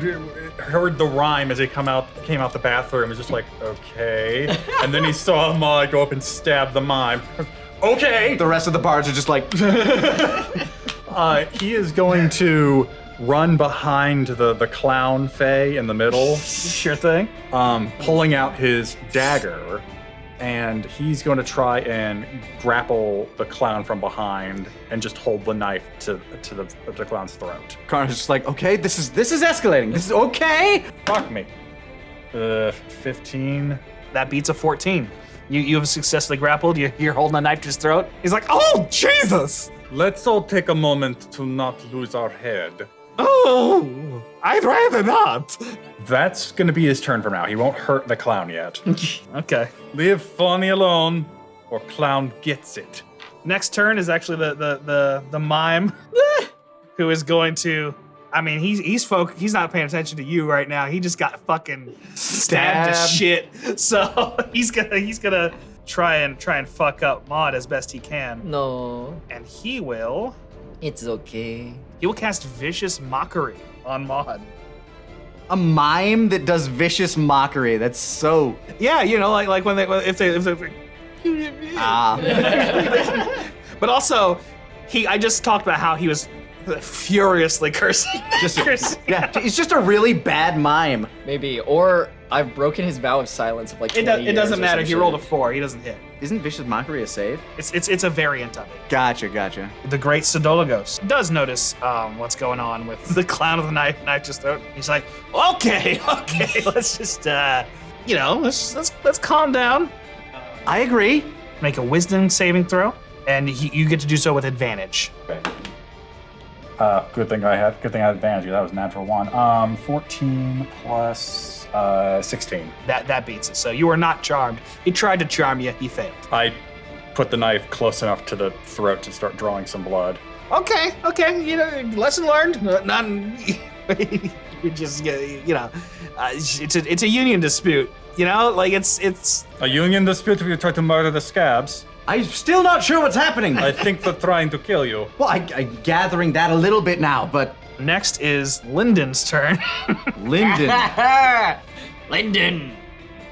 heard the rhyme as he came out the bathroom. Was just like, okay. And then he saw Maud go up and stab the mime. Okay. The rest of the bards are just like... He is going to run behind the clown Fae in the middle, Sure thing. pulling out his dagger, and he's going to try and grapple the clown from behind and just hold the knife to the clown's throat. Car's just like, okay, this is escalating. This is okay. Fuck me. 15. That beats a 14. You have successfully grappled. You're holding a knife to his throat. He's like, oh, Jesus! Let's all take a moment to not lose our head. Oh, I'd rather not. That's going to be his turn from now. He won't hurt the clown yet. Okay. Leave Funny alone, or clown gets it. Next turn is actually the mime, who is going to. I mean, he's not paying attention to you right now. He just got fucking stabbed to shit. So he's gonna try and fuck up Maud as best he can. No. And he will It's okay. cast Vicious Mockery on Maud. A mime that does vicious mockery. That's so... Yeah, you know, like when if they But also, I just talked about how he was furiously cursing. Yeah, he's just a really bad mime. Maybe. Or I've broken his vow of silence of like 20 It years doesn't or matter. some He rolled a shit. 4. He doesn't hit. Isn't vicious mockery a save? It's a variant of it. Gotcha. The great Sidolagos does notice what's going on with the clown of the knife just throat. He's like, okay, let's just let's calm down. I agree. Make a wisdom saving throw, and you get to do so with advantage. Good thing I had advantage. That was a natural 1. 14 plus 16. That beats it. So you are not charmed. He tried to charm you. He failed. I put the knife close enough to the throat to start drawing some blood. Okay. You know, lesson learned. You just it's a union dispute. You know, like it's A union dispute if you try to murder the scabs. I'm still not sure what's happening. I think they're trying to kill you. Well, I'm gathering that a little bit now, but Next is Lyndon's turn. Lyndon. Lyndon.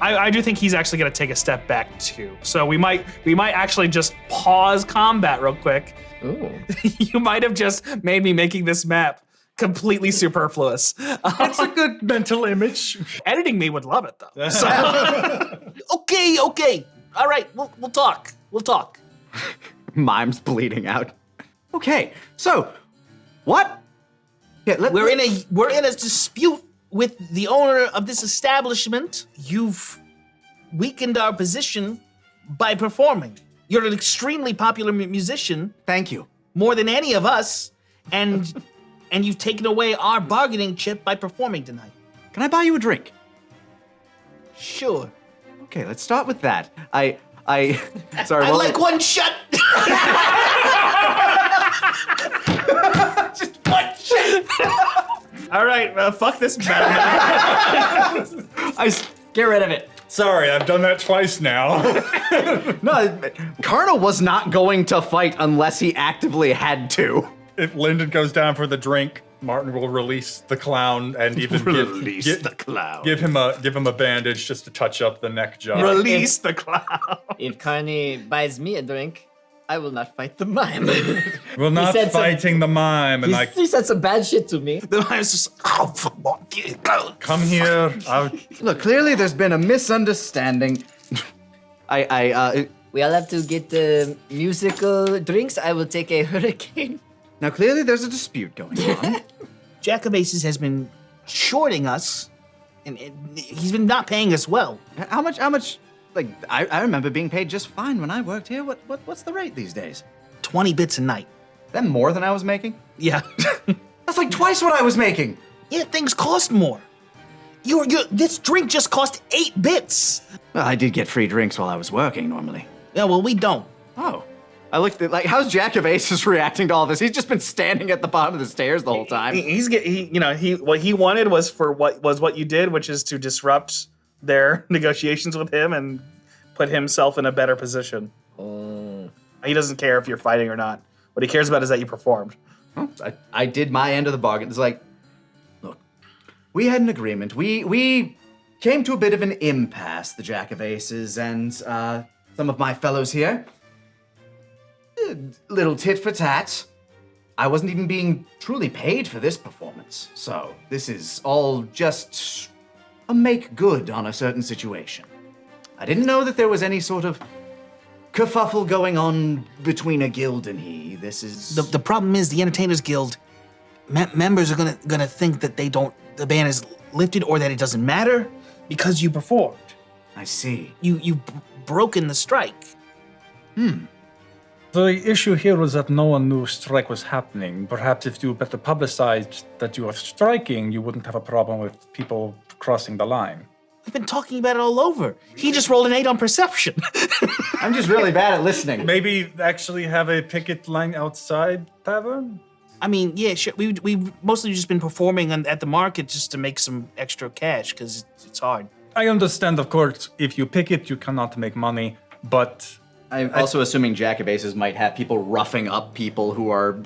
I do think he's actually going to take a step back too. So we might actually just pause combat real quick. Ooh. You might have just made me making this map completely superfluous. It's a good mental image. Editing me would love it though. So, okay. All right, we'll talk. Mime's bleeding out. Okay, so what? Yeah, We're in a dispute with the owner of this establishment. You've weakened our position by performing. You're an extremely popular musician, Thank you. more than any of us, and you've taken away our bargaining chip by performing tonight. Can I buy you a drink? Sure. Okay, let's start with that. Sorry. I like one shot. Just one shot. All right, fuck this battle. Get rid of it. Sorry, I've done that twice now. No, Karna was not going to fight unless he actively had to. If Lyndon goes down for the drink, Martin will release the clown and even give him a bandage just to touch up the neck job. Release the clown. If Carney buys me a drink, I will not fight the mime. We're not said some- fighting the mime, and like, He said some bad shit to me. The mime's just oh fuck, go. come here. Look, clearly there's been a misunderstanding. We all have to get the musical drinks. I will take a hurricane. Now clearly there's a dispute going on. Jack of Aces has been shorting us, and he's been not paying us well. How much? Like, I remember being paid just fine when I worked here. What's the rate these days? 20 bits a night. That more than I was making? Yeah. That's like twice what I was making. Yeah, things cost more. This drink just cost 8 bits. Well, I did get free drinks while I was working normally. Yeah, well, we don't. Oh. I looked at, like, how's Jack of Aces reacting to all this? He's just been standing at the bottom of the stairs the whole time. What he wanted was for what you did, which is to disrupt their negotiations with him and put himself in a better position. He doesn't care if you're fighting or not. What he cares about is that you performed. Well, I did my end of the bargain. It's like, look, we had an agreement. We came to a bit of an impasse, the Jack of Aces and some of my fellows here. Little tit for tat. I wasn't even being truly paid for this performance. So this is all just a make good on a certain situation. I didn't know that there was any sort of kerfuffle going on between a guild and he. This is The problem is the Entertainers Guild members are gonna think that the ban is lifted or that it doesn't matter because you performed. I see. You've broken the strike. The issue here was that no one knew strike was happening. Perhaps if you better publicized that you are striking, you wouldn't have a problem with people crossing the line. We've been talking about it all over. He just rolled an 8 on perception. I'm just really bad at listening. Maybe actually have a picket line outside tavern? I mean, yeah, sure. We've mostly just been performing at the market just to make some extra cash because it's hard. I understand, of course, if you picket, you cannot make money, but I'm also assuming Jack of Aces might have people roughing up people who are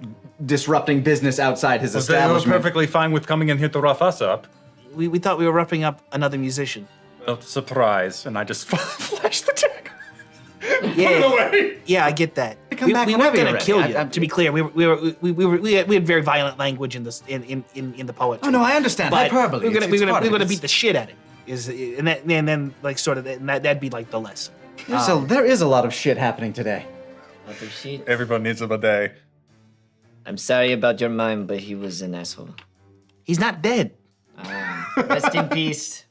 disrupting business outside his they were establishment. perfectly fine with coming in here to rough us up. We thought we were roughing up another musician. Well, surprise, and I just flashed the dagger. Yeah, yeah, I get that. Come back we whenever weren't you're gonna ready. kill you. I'm- To be clear, we had very violent language in the poetry. Oh no, I understand. But Hyperbole. we're It's part of gonna it. beat the shit out of it. And then like sort of that'd be like the lesson. There is a lot of shit happening today. Other shit. Everyone needs a bidet. I'm sorry about your mime, but he was an asshole. He's not dead. Rest in peace.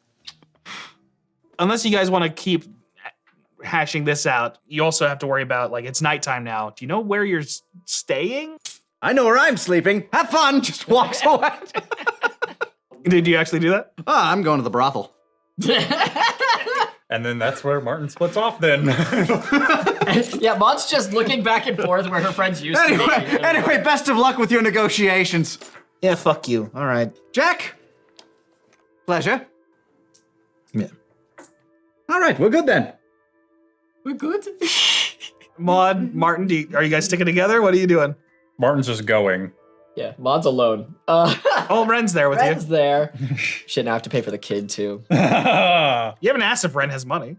Unless you guys want to keep hashing this out, you also have to worry about, like, it's nighttime now. Do you know where you're staying? I know where I'm sleeping. Have fun. Just walks away. Did you actually do that? I'm going to the brothel. And then that's where Martin splits off then. Yeah, Maud's just looking back and forth where her friends used to be. Anyway, best of luck with your negotiations. Yeah, fuck you. All right. Jack. Pleasure. Yeah. All right, we're good then. We're good. Maud, Martin, are you guys sticking together? What are you doing? Martin's just going. Yeah, Maud's alone. Oh, Ren's there with Ren's you. there. Shouldn't have to pay for the kid, too. You haven't asked if Ren has money.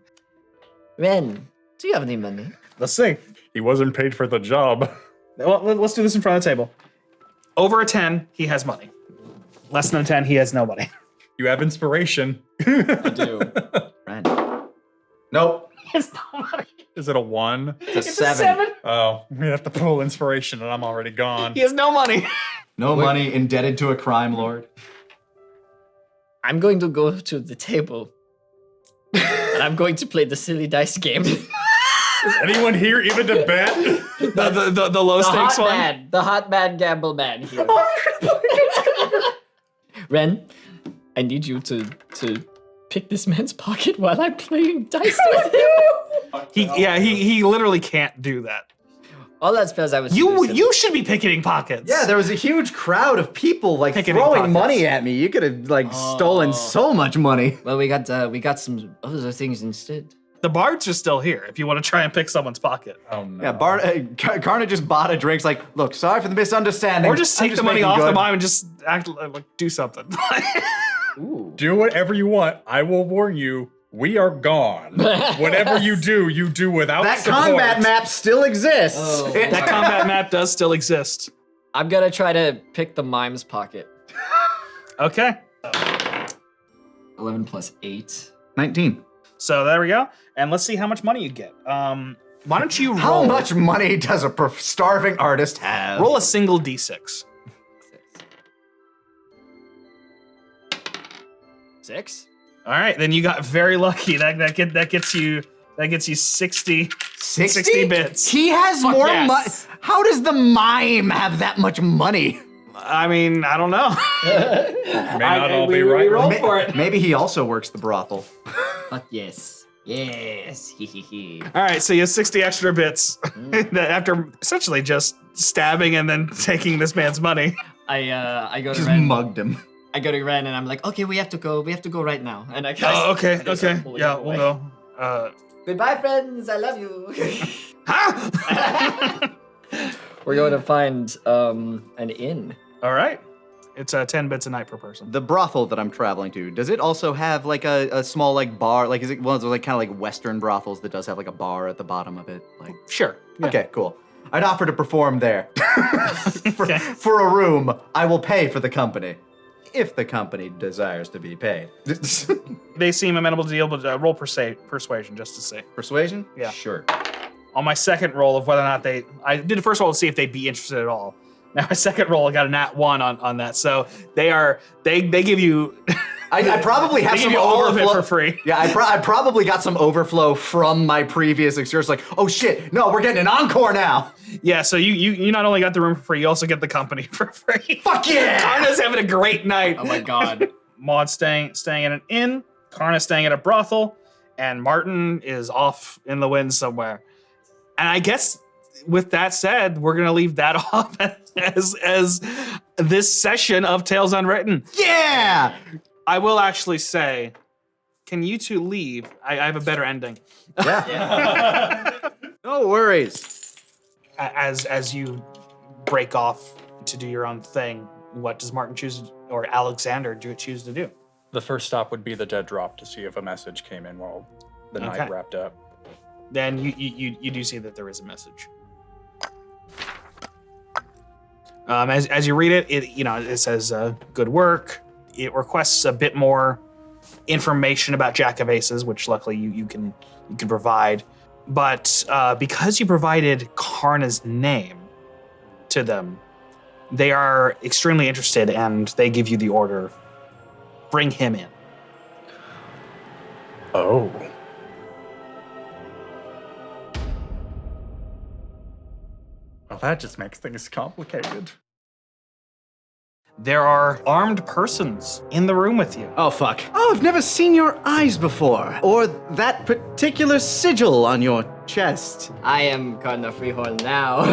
Ren, do you have any money? Let's see. He wasn't paid for the job. Well, let's do this in front of the table. Over a 10, he has money. Less than a 10, he has no money. You have inspiration. I do. Ren. Nope. It's no money. Is it a 1? It's a 7. Oh, we have to pull inspiration and I'm already gone. He has no money. No money, indebted to a crime lord. I'm going to go to the table. And I'm going to play the silly dice game. Is anyone here even to bet? The low stakes one. Man, the hot man gamble man here. Ren, I need you to pick this man's pocket while I'm playing dice with him. He literally can't do that. All that spells I was You should be picketing pockets. Yeah, there was a huge crowd of people like Picketing throwing pockets. money at me. You could have like stolen so much money. Well, we got some other things instead. The bards are still here if you want to try and pick someone's pocket. Oh no. Yeah, Karna just bought a drink. Like, look, sorry for the misunderstanding. Or just I'm take the money making off the good. mime and just act like do something. Ooh. Do whatever you want. I will warn you, we are gone. Whatever you do without That support. combat map still exists. Oh. That combat map does still exist. I'm gonna try to pick the mime's pocket. Okay. 11 plus 8. 19. So there we go. And let's see how much money you get. Why don't you roll? How much money does a starving artist have? Roll a single d6. 6? All right, then you got very lucky. That gets you 60 bits. He has Fuck more yes. money. How does the mime have that much money? I mean, I don't know. May not all be right. roll for it. Maybe he also works the brothel. Fuck yes. Yes. Hee. All right, so you have 60 extra bits that after essentially just stabbing and then taking this man's money. I go to Just Ren. mugged him. I go to Ren and I'm like, okay, we have to go right now. And I Oh, okay, I just start okay. pulling Yeah, him we'll away. go. Goodbye, friends. I love you. Huh? We're going to find an inn. All right. It's 10 bits a night per person. The brothel that I'm traveling to, does it also have like a small like bar? Like, is it one of those like kind of like Western brothels that does have like a bar at the bottom of it? Like, Sure. Yeah. okay, cool. I'd offer to perform there. Okay. For a room, I will pay for the company. If the company desires to be paid. They seem amenable to the deal, but roll persuasion just to see. Persuasion? Yeah. Sure. On my second roll of whether or not I did the first roll to see if they'd be interested at all. Now my second roll, I got a nat 1 on that. So they give you I probably have they give some you all of overflow it for free. Yeah, I probably got some overflow from my previous experience. Like, oh shit, no, we're getting an encore now. Yeah, so you not only got the room for free, you also get the company for free. Fuck yeah! Karna's having a great night. Oh my god. Maud's staying at an inn, Karna's staying at a brothel, and Martin is off in the wind somewhere. And I guess with that said, we're gonna leave that off as this session of Tales Unwritten. Yeah! I will actually say, can you two leave? I have a better ending. No worries. As you break off to do your own thing, what does Martin choose, or Alexander choose to do? The first stop would be the dead drop to see if a message came in while the Okay. night wrapped up. Then you do see that there is a message. As you read it, it says good work. It requests a bit more information about Jack of Aces, which luckily you can provide. But because you provided Karna's name to them, they are extremely interested, and they give you the order: bring him in. Oh. Well, that just makes things complicated. There are armed persons in the room with you. Oh, fuck. Oh, I've never seen your eyes before. Or that particular sigil on your chest. I am Karna Freehorn now.